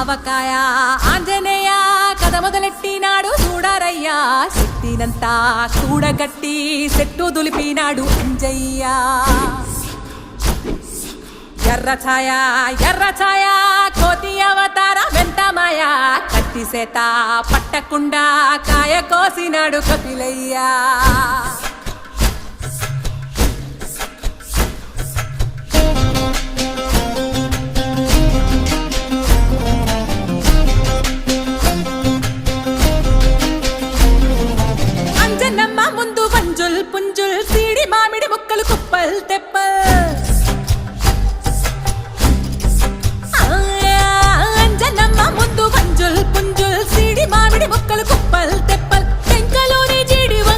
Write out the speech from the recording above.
ఆవకాయ ఆంజనేయ కథ మొదలెట్టినాడు చూడారయ్యా శక్తినంతా కూడగట్టి చెట్టు దులిపినాడు అంజయ్య ఎర్ర ఛాయ కోతి అవతార వెంటమాయ కత్తి సేత పట్టకుండా కాయ కోసినాడు కపిలయ్యా అంజనమ్మ ముందు వంజుల్ పుంజుల్ సీడి మామిడి ముక్కలు కుప్పల్ తెప్పల్ అంజనమ్మ ముందు వంజుల్ పుంజుల్ సీడి మామిడి ముక్కలు కుప్పల్ తెప్పల్